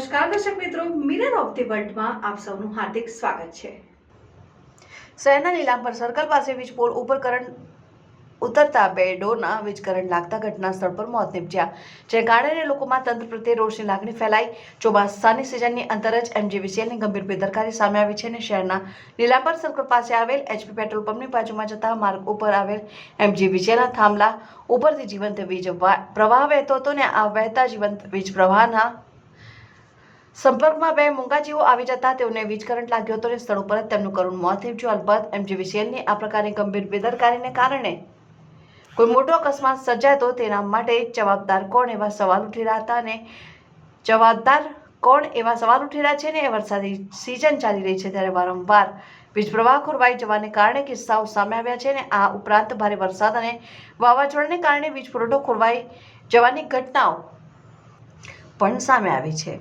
નમસ્કાર દર્શક મિત્રો, મિરર ઓફ ધી વર્લ્ડમાં આપ સૌનું હાર્દિક સ્વાગત છે। શહેરના નીલાંબર સર્કલ પાસે વીજ પોલ ઉપર કરંટ ઉતરતા બે ડોરના વીજ કરંટ લાગતા ઘટના સ્થળ પર મોત નીપજ્યા, જે કારણે લોકોમાં તંત્ર પ્રત્યે રોષની લાગણી ફેલાઈ। ચોમાસાની સિઝનની અંદર જ MGVCLની ગંભીર બેદરકારી સામે આવી છે અને શહેરના નીલાંબર સર્કલ પાસે આવેલ HP પેટ્રોલ પંપની બાજુમાં જતા માર્ગ ઉપર આવેલ MGVCLના થાંભલા ઉપરથી જીવંત વીજ પ્રવાહ વહેતો હતો ને આ વહેતા જીવંત વીજ પ્રવાહના સંપર્કમાં બે મૂંગાજીવો આવી જતા તેઓને વીજ કરંટ લાગ્યો હતો અને સ્થળ ઉપર જ તેમનું કરુણ મોત નીપજ્યું। અલબત્ત MGVCLની આ પ્રકારની ગંભીર બેદરકારીને કારણે કોઈ મોટો અકસ્માત સર્જાય તો તેના માટે જવાબદાર કોણ એવા સવાલ ઉઠી રહ્યા હતા અને છે ને વરસાદી સિઝન ચાલી રહી છે ત્યારે વારંવાર વીજ પ્રવાહ ખોરવાઈ જવાને કારણે કિસ્સાઓ સામે આવ્યા છે અને આ ઉપરાંત ભારે વરસાદ અને વાવાઝોડાને કારણે વીજ પુરવઠો ખોરવાઈ જવાની ઘટનાઓ પણ સામે આવી છે।